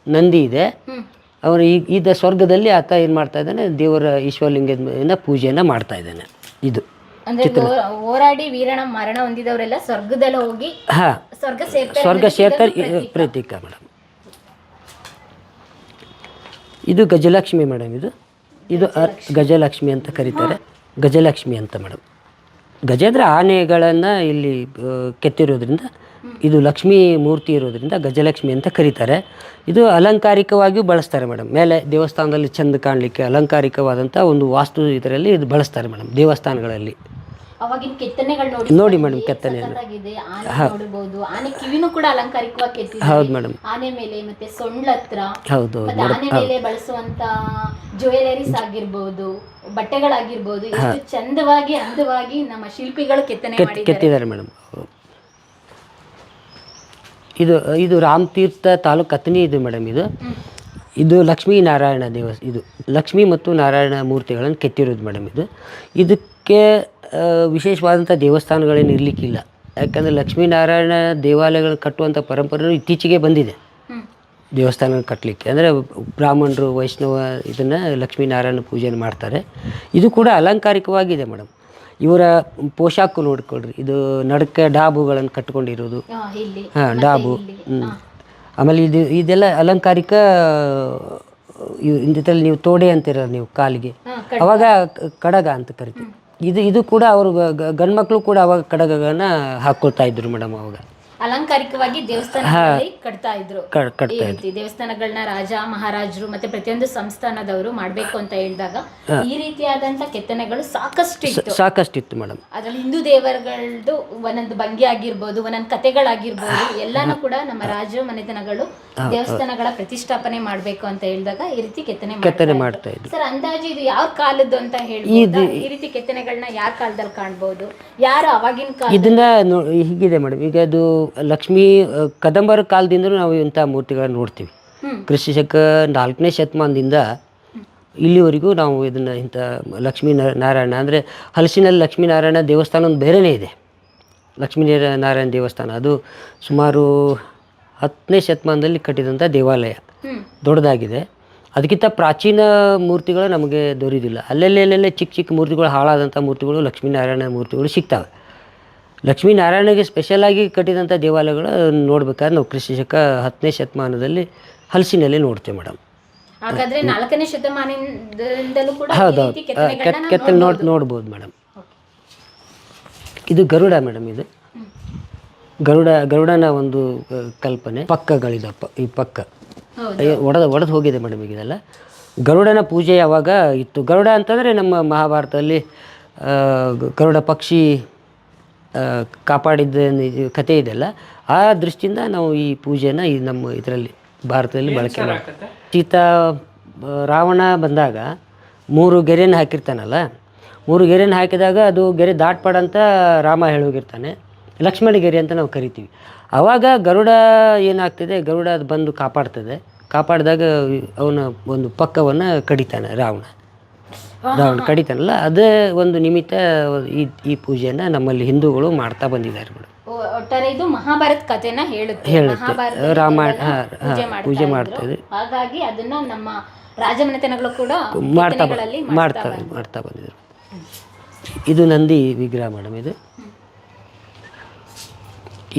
ನಂದಿ ಇದೆ, ಅವನು ಈಗ ಸ್ವರ್ಗದಲ್ಲಿ ಆತ ಏನು ಮಾಡ್ತಾ ಇದ್ದಾನೆ, ದೇವರ ಈಶ್ವರಲಿಂಗದ ಪೂಜೆಯನ್ನು ಮಾಡ್ತಾ ಇದ್ದಾನೆ. ಇದು ಅಂದ್ರೆ ಹೋರಾಡಿ ವೀರನ ಮರಣ ಹೊಂದಿದವರೆಲ್ಲ ಸ್ವರ್ಗದಲ್ಲಿ ಹೋಗಿ ಹಾಂ ಸ್ವರ್ಗ ಸೇರ್ತಾರೆ ಪ್ರತೀಕ ಮೇಡಮ್. ಇದು ಗಜಲಕ್ಷ್ಮಿ ಮೇಡಮ್. ಇದು ಗಜಲಕ್ಷ್ಮಿ ಅಂತ ಕರೀತಾರೆ. ಗಜಲಕ್ಷ್ಮಿ ಅಂತ ಮೇಡಮ್. ಗಜ ಅಂದರೆ ಆನೆಗಳನ್ನು ಇಲ್ಲಿ ಕೆತ್ತಿರೋದ್ರಿಂದ ಇದು ಲಕ್ಷ್ಮೀ ಮೂರ್ತಿ ಇರೋದ್ರಿಂದ ಗಜಲಕ್ಷ್ಮಿ ಅಂತ ಕರೀತಾರೆ. ಇದು ಅಲಂಕಾರಿಕವಾಗಿಯೂ ಬಳಸ್ತಾರೆ ಮೇಡಮ್. ಮೇಲೆ ದೇವಸ್ಥಾನದಲ್ಲಿ ಚೆಂದ ಕಾಣಲಿಕ್ಕೆ ಅಲಂಕಾರಿಕವಾದಂಥ ಒಂದು ವಾಸ್ತು ಇದರಲ್ಲಿ ಇದು ಬಳಸ್ತಾರೆ ಮೇಡಮ್ ದೇವಸ್ಥಾನಗಳಲ್ಲಿ. ಅವಾಗಿನ ಕೆತ್ತನೆಗಳು ನೋಡಿ ಮೇಡಮ್, ಕೆತ್ತನೆಯನ್ನು ಆನೆ ನೋಡಬಹುದು. ಆನೆ ಕಿವಿನೂ ಕೂಡ ಅಲಂಕಾರಿಕವಾಗಿ ಕೆತ್ತಿದ್ದಾರೆ. ಹೌದು ಮೇಡಮ್. ಆನೆ ಮೇಲೆ ಮತ್ತೆ ಸೊಂಡ್ಲ ಹತ್ರ ಹೌದು ಮತ್ತೆ ಆನೆ ಮೇಲೆ ಬಳಸುವಂತ ಜ್ಯುವೆಲರೀಸ್ ಆಗಿರ್ಬೋದು, ಬಟ್ಟೆಗಳಾಗಿರ್ಬೋದು, ಎಷ್ಟು ಚಂದವಾಗಿ ಅಂದವಾಗಿ ನಮ್ಮ ಶಿಲ್ಪಿಗಳು ಕೆತ್ತಿದ್ದಾರೆ ಮೇಡಮ್. ಇದು ರಾಮತೀರ್ಥ ತಾಲೂಕು ಅಥಣಿ ಇದು ಮೇಡಮ್. ಇದು ಲಕ್ಷ್ಮೀ ನಾರಾಯಣ ಇದು ಲಕ್ಷ್ಮೀ ಮತ್ತು ನಾರಾಯಣ ಮೂರ್ತಿಗಳನ್ನು ಕೆತ್ತಿರೋದು ಮೇಡಮ್. ಇದಕ್ಕೆ ವಿಶೇಷವಾದಂಥ ದೇವಸ್ಥಾನಗಳೇನು ಇರಲಿಕ್ಕಿಲ್ಲ. ಯಾಕಂದರೆ ಲಕ್ಷ್ಮೀನಾರಾಯಣ ದೇವಾಲಯಗಳನ್ನು ಕಟ್ಟುವಂಥ ಪರಂಪರೆಯೂ ಇತ್ತೀಚೆಗೆ ಬಂದಿದೆ. ದೇವಸ್ಥಾನ ಕಟ್ಟಲಿಕ್ಕೆ ಅಂದರೆ ಬ್ರಾಹ್ಮಣರು ವೈಷ್ಣವ ಇದನ್ನು ಲಕ್ಷ್ಮೀನಾರಾಯಣ ಪೂಜೆಯನ್ನು ಮಾಡ್ತಾರೆ. ಇದು ಕೂಡ ಅಲಂಕಾರಿಕವಾಗಿದೆ ಮೇಡಮ್. ಇವರ ಪೋಷಾಕು ನೋಡ್ಕೊಳ್ರಿ. ಇದು ನಡಕ್ಕೆ ಡಾಬುಗಳನ್ನು ಕಟ್ಕೊಂಡಿರೋದು. ಹಾಂ, ಡಾಬು. ಆಮೇಲೆ ಇದೆಲ್ಲ ಅಲಂಕಾರಿಕ. ಇದರಲ್ಲಿ ನೀವು ತೋಡೆ ಅಂತೀರ ನೀವು ಕಾಲಿಗೆ, ಅವಾಗ ಕಡಗ ಅಂತ ಕರಿತೀವಿ. ಇದು ಕೂಡ ಅವರು ಗಂಡ್ಮಕ್ಳು ಕೂಡ ಅವಾಗ ಕಡಗನ ಹಾಕ್ಕೊಳ್ತಾ ಇದ್ರು ಮೇಡಮ್. ಅವಾಗ ಅಲಂಕಾರಿಕವಾಗಿ ದೇವಸ್ಥಾನಗಳಲ್ಲಿ ಕಟ್ತಾ ಇದ್ರು. ಈ ರೀತಿ ದೇವಸ್ಥಾನಗಳನ್ನ ರಾಜ ಮಹಾರಾಜರು ಮತ್ತೆ ಪ್ರತಿಯೊಂದು ಸಂಸ್ಥಾನದವರು ಮಾಡ್ಬೇಕು ಅಂತ ಹೇಳಿದಾಗ ಈ ರೀತಿಯಾದಂತ ಕೆತ್ತನೆಗಳು ಸಾಕಷ್ಟಿತ್ತು ಮೇಡಮ್. ಅದ್ರಲ್ಲಿ ಹಿಂದೂ ದೇವರುಗಳದ್ದು ಒಂದೊಂದು ಭಂಗಿ ಆಗಿರ್ಬೋದು, ಒಂದೊಂದು ಕಥೆಗಳಾಗಿರ್ಬೋದು, ಎಲ್ಲಾನು ಕೂಡ ನಮ್ಮ ರಾಜ ಮನೆತನಗಳು ದೇವಸ್ಥಾನಗಳ ಪ್ರತಿಷ್ಠಾಪನೆ ಮಾಡ್ಬೇಕು ಅಂತ ಹೇಳಿದಾಗ ಈ ರೀತಿ ಕೆತ್ತನೆ ಮಾಡ್ತಾ ಇದ್ರು. ಸರ್, ಅಂದಾಜು ಇದು ಯಾವ ಕಾಲದ್ದು ಅಂತ ಹೇಳ್ಬೋದು? ಈ ರೀತಿ ಕೆತ್ತನೆಗಳನ್ನ ಯಾರ ಕಾಲದಲ್ಲಿ ಕಾಣ್ಬೋದು? ಯಾರು ಅವಾಗಿನ ಕಾಲ ಇದನ್ನ ಹೀಗಿದೆ ಮೇಡಮ್. ಈಗ ಅದು ಲಕ್ಷ್ಮೀ ಕದಂಬರ ಕಾಲದಿಂದಲೂ ನಾವು ಇಂಥ ಮೂರ್ತಿಗಳನ್ನ ನೋಡ್ತೀವಿ. ಕ್ರಿಸ್ತಶಕ 4ನೇ ಶತಮಾನದಿಂದ ಇಲ್ಲಿವರೆಗೂ ನಾವು ಇದನ್ನು ಇಂಥ ಲಕ್ಷ್ಮೀ ನಾರಾಯಣ ಅಂದರೆ ಹಲಸಿನಲ್ಲಿ ಲಕ್ಷ್ಮೀನಾರಾಯಣ ದೇವಸ್ಥಾನ ಒಂದು ಬೇರೆಯೇ ಇದೆ. ಲಕ್ಷ್ಮೀನಾರಾಯಣ ದೇವಸ್ಥಾನ ಅದು ಸುಮಾರು 10ನೇ ಶತಮಾನದಲ್ಲಿ ಕಟ್ಟಿದಂಥ ದೇವಾಲಯ, ದೊಡ್ಡದಾಗಿದೆ. ಅದಕ್ಕಿಂತ ಪ್ರಾಚೀನ ಮೂರ್ತಿಗಳು ನಮಗೆ ದೊರೆಯೋದಿಲ್ಲ. ಅಲ್ಲೆಲ್ಲೆಲ್ಲೆಲ್ಲೇ ಚಿಕ್ಕ ಮೂರ್ತಿಗಳು, ಹಾಳಾದಂಥ ಮೂರ್ತಿಗಳು, ಲಕ್ಷ್ಮೀನಾರಾಯಣ ಮೂರ್ತಿಗಳು ಸಿಗ್ತವೆ. ಲಕ್ಷ್ಮೀನಾರಾಯಣಗೆ ಸ್ಪೆಷಲಾಗಿ ಕಟ್ಟಿದಂಥ ದೇವಾಲಯಗಳು ನೋಡ್ಬೇಕಾದ್ರೆ ನಾವು ಕ್ರಿಸ್ತಶಕ 10ನೇ ಶತಮಾನದಲ್ಲಿ ಹಲಸಿನಲ್ಲಿ ನೋಡ್ತೇವೆ ಮೇಡಮ್. ಹಾಗಾದ್ರೆ 4ನೇ ಶತಮಾನದಿಂದಲೂ ಕೂಡ ಹೌದೌದು, ಕೆತ್ತನೆ ನೋಡ್ಬೋದು ಮೇಡಮ್. ಇದು ಗರುಡ ಮೇಡಮ್. ಇದು ಗರುಡನ ಒಂದು ಕಲ್ಪನೆ. ಪಕ್ಕಗಳಿದಪ್ಪ, ಈ ಪಕ್ಕ ಒಡೆದು ಹೋಗಿದೆ ಮೇಡಮ್. ಈಗಿದೆಲ್ಲ ಗರುಡನ ಪೂಜೆ ಯಾವಾಗ ಇತ್ತು? ಗರುಡ ಅಂತಂದರೆ ನಮ್ಮ ಮಹಾಭಾರತದಲ್ಲಿ ಗರುಡ ಪಕ್ಷಿ ಕಾಪಾಡಿದ್ದ ಕಥೆ ಇದೆಯಲ್ಲ, ಆ ದೃಷ್ಟಿಯಿಂದ ನಾವು ಈ ಪೂಜೆನ ನಮ್ಮ ಇದರಲ್ಲಿ ಭಾರತದಲ್ಲಿ ಬಳಕೆ ಮಾಡ್ತೀವಿ. ಸೀತಾ ರಾವಣ ಬಂದಾಗ 3 ಗೆರೆಯನ್ನು ಹಾಕಿರ್ತಾನಲ್ಲ, 3 ಗೆರೆಯನ್ನು ಹಾಕಿದಾಗ ಅದು ಗೆರೆ ದಾಟ್ಪಾಡಂತ ರಾಮ ಹೇಳೋಗಿರ್ತಾನೆ. ಲಕ್ಷ್ಮಣ ಗೆರೆ ಅಂತ ನಾವು ಕರಿತೀವಿ. ಆವಾಗ ಗರುಡ ಏನಾಗ್ತದೆ, ಗರುಡ ಅದು ಬಂದು ಕಾಪಾಡಿದಾಗ ಅವನ ಒಂದು ಪಕ್ಕವನ್ನು ಕಡಿತಾನೆ ರಾವಣ ಕಡಿತಾನಲ್ಲ. ಅದೇ ಒಂದು ನಿಮಿತ್ತ ಈ ಪೂಜೆಯನ್ನು ನಮ್ಮಲ್ಲಿ ಹಿಂದೂಗಳು ಮಾಡ್ತಾ ಬಂದಿದ್ದಾರೆ ಮೇಡಮ್. ಒಟ್ಟಾರೆ ಇದು ಮಹಾಭಾರತ ಕಥೆನ ಹೇಳುತ್ತೆ. ರಾಮಾಯಣ ಪೂಜೆ ಮಾಡ್ತಾರೆ. ಹಾಗಾಗಿ ಅದನ್ನ ನಮ್ಮ ರಾಜಮನೆತನಗಳು ಕೂಡ ಮಾಡ್ತಾ ಬಂದಿದ್ರು. ಇದು ನಂದಿ ವಿಗ್ರಹ ಮೇಡಮ್.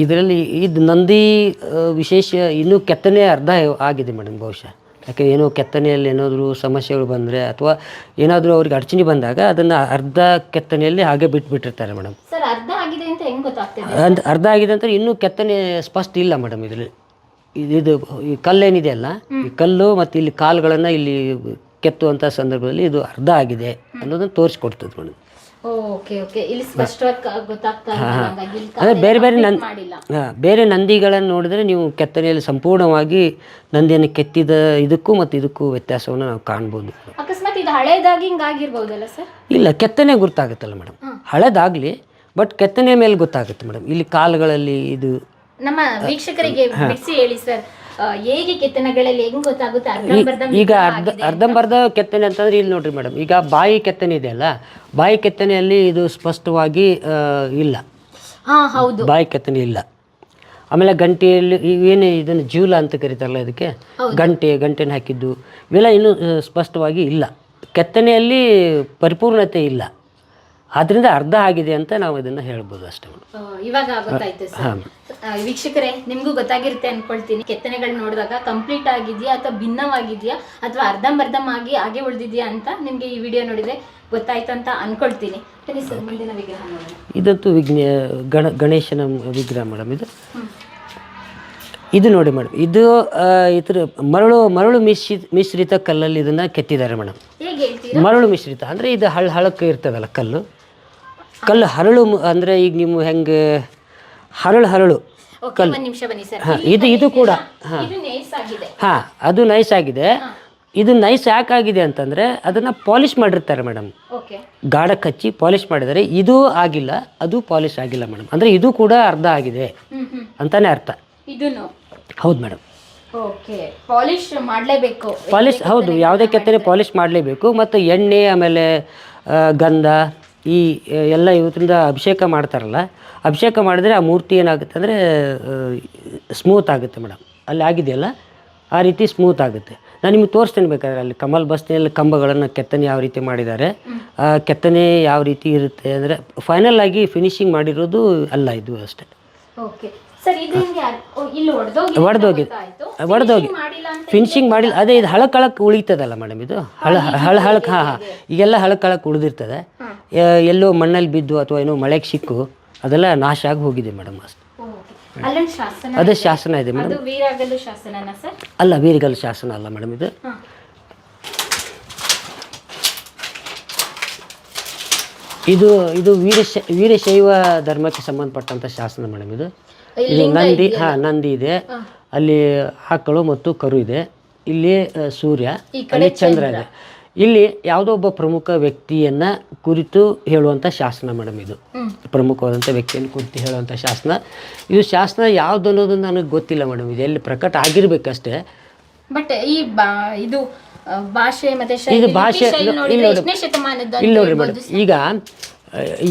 ಇದರಲ್ಲಿ ಇದು ನಂದಿ ವಿಶೇಷ ಇನ್ನೂ ಕೆತ್ತನೆ ಅರ್ಧ ಆಗಿದೆ ಮೇಡಮ್ ಬಹುಶಃ. ಯಾಕೆ ಏನೋ ಕೆತ್ತನೆಯಲ್ಲಿ ಏನಾದರೂ ಸಮಸ್ಯೆಗಳು ಬಂದರೆ ಅಥವಾ ಏನಾದರೂ ಅವ್ರಿಗೆ ಅಡಚಣೆ ಬಂದಾಗ ಅದನ್ನು ಅರ್ಧ ಕೆತ್ತನೆಯಲ್ಲಿ ಹಾಗೆ ಬಿಟ್ಬಿಟ್ಟಿರ್ತಾರೆ ಮೇಡಮ್. ಸರ್, ಅರ್ಧ ಆಗಿದೆ ಅಂತ ಹೆಂಗೆ ಗೊತ್ತಾಗ್ತದೆ? ಅರ್ಧ ಆಗಿದೆ ಅಂತ ಇನ್ನೂ ಕೆತ್ತನೆ ಸ್ಪಷ್ಟ ಇಲ್ಲ ಮೇಡಮ್. ಇದರಲ್ಲಿ ಇದು ಈ ಕಲ್ಲೇನಿದೆ ಅಲ್ಲ, ಈ ಕಲ್ಲು ಮತ್ತು ಇಲ್ಲಿ ಕಾಲುಗಳನ್ನು ಇಲ್ಲಿ ಕೆತ್ತುವಂಥ ಸಂದರ್ಭದಲ್ಲಿ ಇದು ಅರ್ಧ ಆಗಿದೆ ಅನ್ನೋದನ್ನು ತೋರಿಸ್ಕೊಡ್ತದೆ ಮೇಡಮ್. ಅದೇ ಬೇರೆ ನಂದಿಗಳನ್ನು ನೋಡಿದ್ರೆ ನೀವು ಕೆತ್ತನೆಯಲ್ಲಿ ಸಂಪೂರ್ಣವಾಗಿ ನಂದಿಯನ್ನು ಕೆತ್ತಿದ ಇದಕ್ಕೂ ಮತ್ತು ಇದಕ್ಕೂ ವ್ಯತ್ಯಾಸವನ್ನು ನಾವು ಕಾಣ್ಬೋದು. ಅಕಸ್ಮಾತ್ ಇದು ಹಳೇದಾಗಿ ಹಿಂಗಾಗಿರ್ಬೋದಲ್ಲ ಸರ್? ಇಲ್ಲ, ಕೆತ್ತನೆ ಗೊತ್ತಾಗುತ್ತಲ್ಲ ಮೇಡಮ್. ಹಳೇದಾಗಲಿ ಬಟ್ ಕೆತ್ತನೆ ಮೇಲೆ ಗೊತ್ತಾಗುತ್ತೆ ಮೇಡಮ್. ಇಲ್ಲಿ ಕಾಲುಗಳಲ್ಲಿ ಇದು ನಮ್ಮ ವೀಕ್ಷಕರಿಗೆ ಬಿಡಿಸಿ ಹೇಳಿ ಸರ್, ಹೇಗೆ ಕೆತ್ತನೆಗಳಲ್ಲಿ ಹೆಂಗ್ ಗೊತ್ತಾಗುತ್ತೆ? ಈಗ ಅರ್ಧಂಬರ್ಧ ಕೆತ್ತನೆ ಅಂತಂದ್ರೆ ಇಲ್ಲಿ ನೋಡ್ರಿ ಮೇಡಮ್. ಈಗ ಬಾಯಿ ಕೆತ್ತನೆ ಇದೆಯಲ್ಲ, ಬಾಯಿ ಕೆತ್ತನೆಯಲ್ಲಿ ಇದು ಸ್ಪಷ್ಟವಾಗಿ ಇಲ್ಲ. ಹೌದು, ಬಾಯಿ ಕೆತ್ತನೆ ಇಲ್ಲ. ಆಮೇಲೆ ಗಂಟೆಯಲ್ಲಿ ಏನು ಇದನ್ನು ಜೂಲ ಅಂತ ಕರೀತಾರಲ್ಲ ಇದಕ್ಕೆ ಗಂಟೆನ ಹಾಕಿದ್ದು ಇವೆಲ್ಲ ಇನ್ನೂ ಸ್ಪಷ್ಟವಾಗಿ ಇಲ್ಲ. ಕೆತ್ತನೆಯಲ್ಲಿ ಪರಿಪೂರ್ಣತೆ ಇಲ್ಲ, ಆದ್ದರಿಂದ ಅರ್ಧ ಆಗಿದೆ ಅಂತ ನಾವು ಇದನ್ನು ಹೇಳ್ಬೋದು ಅಷ್ಟೇ. ಇವಾಗ ಗೊತ್ತಾಯ್ತು ಸರ್. ವೀಕ್ಷಕರೇ, ನಿಮ್ಗೂ ಗೊತ್ತಾಗಿರುತ್ತೆ ಅನ್ಕೊಳ್ತೀನಿ. ಕೆತ್ತನೆಗಳು ನೋಡಿದಾಗ ಕಂಪ್ಲೀಟ್ ಆಗಿದೆಯಾ ಅಥವಾ ಭಿನ್ನವಾಗಿದೆಯಾ ಅಥವಾ ಅರ್ಧಂಬರ್ಧಂ ಆಗಿ ಹಾಗೆ ಉಳಿದಿದೆಯಾ ಅಂತ ನಿಮ್ಗೆ ಈ ವಿಡಿಯೋ ನೋಡಿದ್ರೆ ಗೊತ್ತಾಯ್ತು ಅಂತ ಅನ್ಕೊಳ್ತೀನಿ. ಬನ್ನಿ ಸರ್, ಮುಂದಿನ ವಿಗ್ರಹ ನೋಡೋಣ. ಇದಂತೂ ಗಣೇಶನ ವಿಗ್ರಹ ಮೇಡಮ್. ಇದು ನೋಡಿ ಮೇಡಮ್, ಇದು ಇದ್ರ ಮರಳು ಮಿಶ್ರಿತ ಕಲ್ಲಲ್ಲಿ ಇದನ್ನು ಕೆತ್ತಿದ್ದಾರೆ ಮೇಡಮ್. ಹೇಗೆ ಹೇಳ್ತೀರಾ? ಮರಳು ಮಿಶ್ರಿತ ಅಂದರೆ ಇದು ಹಳಕ್ಕೆ ಇರ್ತದಲ್ಲ ಕಲ್ಲು ಹರಳು ಅಂದರೆ ಈಗ ನೀವು ಹೆಂಗೆ ಹರಳು ಕಲ್ಲು. ಒಂದು ನಿಮಿಷ ಬನ್ನಿ ಸರ್. ಹಾಂ, ಇದು ಕೂಡ ಹಾಂ, ಅದು ನೈಸ್ ಆಗಿದೆ. ಇದು ನೈಸ್ ಯಾಕಾಗಿದೆ ಅಂತಂದರೆ ಅದನ್ನು ಪಾಲಿಷ್ ಮಾಡಿರ್ತಾರೆ ಮೇಡಮ್, ಗಾಢಕ್ಕೆ ಹಚ್ಚಿ ಪಾಲಿಷ್ ಮಾಡಿದ್ದಾರೆ. ಇದು ಆಗಿಲ್ಲ, ಅದು ಪಾಲಿಷ್ ಆಗಿಲ್ಲ ಮೇಡಮ್. ಅಂದರೆ ಇದು ಕೂಡ ಅರ್ಧ ಆಗಿದೆ ಅಂತಾನೆ ಅರ್ಥ. ಹೌದು ಮೇಡಮ್, ಪಾಲಿಷ್ ಮಾಡಲೇಬೇಕು. ಪಾಲಿಷ್ ಹೌದು, ಯಾವುದೇ ಕೆತ್ತನೆ ಪಾಲಿಷ್ ಮಾಡಲೇಬೇಕು. ಮತ್ತು ಎಣ್ಣೆ ಆಮೇಲೆ ಗಂಧ ಈ ಎಲ್ಲ ಇವತ್ತಿಂದ ಅಭಿಷೇಕ ಮಾಡ್ತಾರಲ್ಲ, ಅಭಿಷೇಕ ಮಾಡಿದ್ರೆ ಆ ಮೂರ್ತಿ ಏನಾಗುತ್ತೆ ಅಂದರೆ ಸ್ಮೂತ್ ಆಗುತ್ತೆ ಮೇಡಮ್. ಅಲ್ಲಿ ಆಗಿದೆಯಲ್ಲ ಆ ರೀತಿ ಸ್ಮೂತ್ ಆಗುತ್ತೆ. ನಾನು ನಿಮಗೆ ತೋರಿಸ್ತೇನೆ ಬೇಕಾದ್ರೆ. ಅಲ್ಲಿ ಕಮಲ್ ಬಸ್ತಿನಲ್ಲಿ ಕಂಬಗಳನ್ನು ಕೆತ್ತನೆ ಯಾವ ರೀತಿ ಮಾಡಿದ್ದಾರೆ, ಕೆತ್ತನೆ ಯಾವ ರೀತಿ ಇರುತ್ತೆ ಅಂದರೆ ಫೈನಲ್ ಆಗಿ ಫಿನಿಶಿಂಗ್ ಮಾಡಿರೋದು ಅಲ್ಲ, ಇದು ಅಷ್ಟೇ. ಒಡೆದೋಗಿ ಫಿನಿಶಿಂಗ್ ಮಾಡಿಲ್ಲ. ಅದೇ ಇದು ಹಳಕ್ಕೆ ಉಳಿತದಲ್ಲ ಮೇಡಮ್, ಇದು ಹಳಕ್ಕೆ ಹಾಂ ಈಗೆಲ್ಲ ಹಳಕ್ಕೆ ಉಳಿದಿರ್ತದೆ. ಎಲ್ಲೋ ಮಣ್ಣಲ್ಲಿ ಬಿದ್ದು ಅಥವಾ ಏನೋ ಮಳೆಗೆ ಸಿಕ್ಕು ಅದೆಲ್ಲ ನಾಶ ಆಗಿ ಹೋಗಿದೆ ಮೇಡಮ್ ಅಷ್ಟೇ. ಅದೇ ಶಾಸನ ಇದೆ ಮೇಡಮ್. ಅಲ್ಲ, ವೀರಗಲ್ಲು ಶಾಸನ ಅಲ್ಲ ಮೇಡಮ್. ಇದು ವೀರಶೈವ ಧರ್ಮಕ್ಕೆ ಸಂಬಂಧಪಟ್ಟಂಥ ಶಾಸನ ಮೇಡಮ್. ಇದು ನಂದಿ ಇದೆ, ಅಲ್ಲಿ ಆಕಳು ಮತ್ತು ಕರು ಇದೆ, ಇಲ್ಲಿ ಸೂರ್ಯ, ಅಲ್ಲಿ ಚಂದ್ರ ಇದೆ. ಇಲ್ಲಿ ಯಾವುದೋ ಒಬ್ಬ ಪ್ರಮುಖ ವ್ಯಕ್ತಿಯನ್ನ ಕುರಿತು ಹೇಳುವಂಥ ಶಾಸನ ಮೇಡಮ್. ಇದು ಪ್ರಮುಖವಾದಂಥ ವ್ಯಕ್ತಿಯನ್ನು ಕುರಿತು ಹೇಳುವಂಥ ಶಾಸನ. ಇದು ಶಾಸನ ಯಾವ್ದು ಅನ್ನೋದು ನನಗೆ ಗೊತ್ತಿಲ್ಲ ಮೇಡಮ್. ಇದು ಎಲ್ಲಿ ಪ್ರಕಟ ಆಗಿರ್ಬೇಕಷ್ಟೇ. ಬಟ್ ಈ ಇದು ಭಾಷೆ ಮತ್ತೆ ಇದು ಭಾಷೆ ಇಲ್ಲಿ ನೋಡ್ರಿ ಮೇಡಮ್. ಈಗ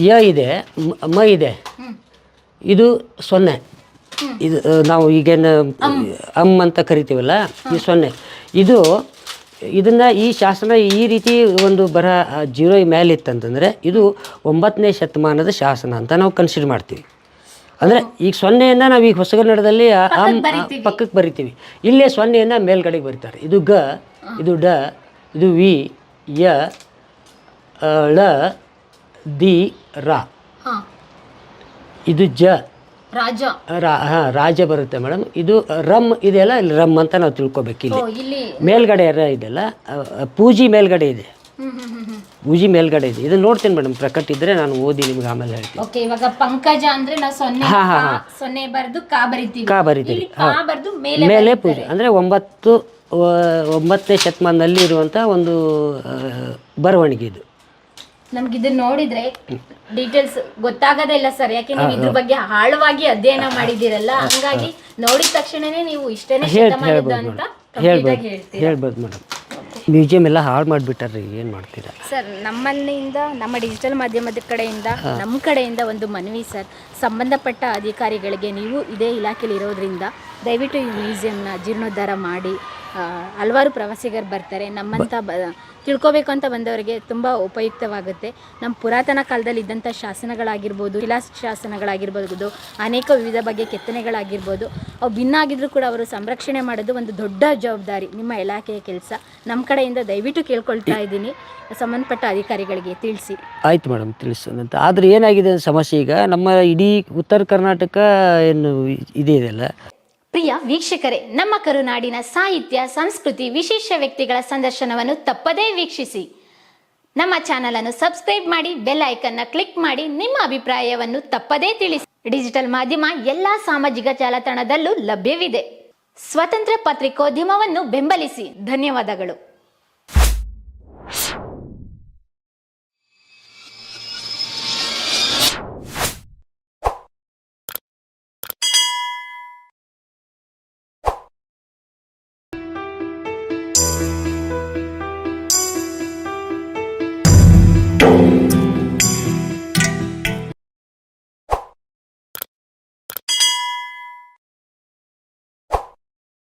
ಯ ಇದೆ, ಮ ಇದೆ, ಇದು 0. ಇದು ನಾವು ಈಗೇನು ಅಂತ ಕರಿತೀವಲ್ಲ, ಈ 0. ಇದನ್ನು ಈ ಶಾಸನ ಈ ರೀತಿ ಒಂದು ಬರ 0 ಮೇಲೆ ಇತ್ತಂತಂದರೆ ಇದು 9ನೇ ಶತಮಾನದ ಶಾಸನ ಅಂತ ನಾವು ಕನ್ಸಿಡರ್ ಮಾಡ್ತೀವಿ. ಅಂದರೆ ಈಗ 0ಯನ್ನು ನಾವು ಈಗ ಹೊಸಗನ್ನಡದಲ್ಲಿ ಪಕ್ಕಕ್ಕೆ ಬರಿತೀವಿ, ಇಲ್ಲೇ 0ಯನ್ನು ಮೇಲ್ಗಡೆಗೆ ಬರೀತಾರೆ. ಇದು ಗ, ಇದು ಡ, ಇದು ವಿ, ಯ, ಳ, ದಿ, ರ, ಇದು ಜ, ರಾಜ ಬರುತ್ತೆ ಮೇಡಮ್. ಇದು ರಮ್ ಇದೆಯಲ್ಲ, ಇಲ್ಲಿ ರಮ್ ಅಂತ ನಾವು ತಿಳ್ಕೊಬೇಕು. ಇಲ್ಲಿ ಮೇಲ್ಗಡೆ ಇದೆಲ್ಲ ಪೂಜಿ ಮೇಲ್ಗಡೆ ಇದೆ, ಪೂಜಿ ಮೇಲ್ಗಡೆ ಇದೆ. ಇದು ನೋಡ್ತೀನಿ ಮೇಡಮ್, ಪ್ರಕಟ ಇದ್ರೆ ನಾನು ಓದಿ ನಿಮ್ಗೆ ಆಮೇಲೆ ಹೇಳ್ತೀನಿ. ಓಕೆ, ಇವಾಗ ಪಂಕಜ ಅಂದ್ರೆ ನಾವು 0 ಬರೆದು ಕಾ ಬರಿತೀವಿ. ಮೇಲೆ ಪೂಜೆ ಅಂದ್ರೆ 9ನೇ ಶತಮಾನದಲ್ಲಿ ಇರುವಂತ ಒಂದು ಬರವಣಿಗೆ ಇದು. ನಮ್ಗೆ ಇದನ್ನ ನೋಡಿದ್ರೆ ಡೀಟೇಲ್ಸ್ ಗೊತ್ತಾಗದೇ ಇಲ್ಲ ಸರ್, ಯಾಕೆ ನೀವು ಇದ್ರ ಬಗ್ಗೆ ಆಳವಾಗಿ ಅಧ್ಯಯನ ಮಾಡಿದಿರಲ್ಲ, ಹಂಗಾಗಿ ನೋಡಿದ ತಕ್ಷಣನೇ ನೀವು ಇಷ್ಟೇನೆ ಶತಮಾನದ ಅಂತ ಹೇಳ್ಬೋದು ಮೇಡಮ್. ಮ್ಯೂಸಿಯಂ ಎಲ್ಲ ಹಾಳು ಮಾಡಿಬಿಟ್ಟಾರ್ರಿ, ಏನು ಮಾಡ್ತೀರಾ ಸರ್? ನಮ್ಮಲ್ಲಿಂದ, ನಮ್ಮ ಡಿಜಿಟಲ್ ಮಾಧ್ಯಮದ ಕಡೆಯಿಂದ, ನಮ್ಮ ಕಡೆಯಿಂದ ಒಂದು ಮನವಿ ಸರ್, ಸಂಬಂಧಪಟ್ಟ ಅಧಿಕಾರಿಗಳಿಗೆ, ನೀವು ಇದೇ ಇಲಾಖೆಯಲ್ಲಿ ಇರೋದ್ರಿಂದ ದಯವಿಟ್ಟು ಈ ಮ್ಯೂಸಿಯಂನ ಜೀರ್ಣೋದ್ಧಾರ ಮಾಡಿ. ಹಲವಾರು ಪ್ರವಾಸಿಗರು ಬರ್ತಾರೆ, ನಮ್ಮಂಥ ತಿಳ್ಕೊಬೇಕು ಅಂತ ಬಂದವರಿಗೆ ತುಂಬ ಉಪಯುಕ್ತವಾಗುತ್ತೆ. ನಮ್ಮ ಪುರಾತನ ಕಾಲದಲ್ಲಿ ಇದ್ದಂಥ ಶಾಸನಗಳಾಗಿರ್ಬೋದು, ಶಿಲಾಶಾಸನಗಳಾಗಿರ್ಬೋದು, ಅನೇಕ ವಿವಿಧ ಬಗೆಯ ಕೆತ್ತನೆಗಳಾಗಿರ್ಬೋದು, ಅವು ಭಿನ್ನ ಆಗಿದ್ರೂ ಕೂಡ ಅವರು ಸಂರಕ್ಷಣೆ ಮಾಡೋದು ಒಂದು ದೊಡ್ಡ ಜವಾಬ್ದಾರಿ, ನಿಮ್ಮ ಇಲಾಖೆಯ ಕೆಲಸ. ನಮ್ಮ ಕಡೆಯಿಂದ ದಯವಿಟ್ಟು ಕೇಳ್ಕೊಳ್ತಾ ಇದ್ದೀನಿ, ಸಂಬಂಧಪಟ್ಟ ಅಧಿಕಾರಿಗಳಿಗೆ ತಿಳಿಸಿ. ಆಯ್ತು ಮೇಡಮ್, ತಿಳಿಸೋದಂತ. ಆದರೆ ಏನಾಗಿದೆ ಸಮಸ್ಯೆ, ಈಗ ನಮ್ಮ ಇಡೀ ಉತ್ತರ ಕರ್ನಾಟಕ ಏನು ಇದೆಯಲ್ಲ. ಪ್ರಿಯ ವೀಕ್ಷಕರೇ, ನಮ್ಮ ಕರುನಾಡಿನ ಸಾಹಿತ್ಯ, ಸಂಸ್ಕೃತಿ, ವಿಶೇಷ ವ್ಯಕ್ತಿಗಳ ಸಂದರ್ಶನವನ್ನು ತಪ್ಪದೇ ವೀಕ್ಷಿಸಿ. ನಮ್ಮ ಚಾನಲ್ ಅನ್ನು ಸಬ್ಸ್ಕ್ರೈಬ್ ಮಾಡಿ, ಬೆಲ್ ಐಕನ್ನ ಕ್ಲಿಕ್ ಮಾಡಿ, ನಿಮ್ಮ ಅಭಿಪ್ರಾಯವನ್ನು ತಪ್ಪದೇ ತಿಳಿಸಿ. ಡಿಜಿಟಲ್ ಮಾಧ್ಯಮ ಎಲ್ಲಾ ಸಾಮಾಜಿಕ ಜಾಲತಾಣದಲ್ಲೂ ಲಭ್ಯವಿದೆ. ಸ್ವತಂತ್ರ ಪತ್ರಿಕೋದ್ಯಮವನ್ನು ಬೆಂಬಲಿಸಿ. ಧನ್ಯವಾದಗಳು.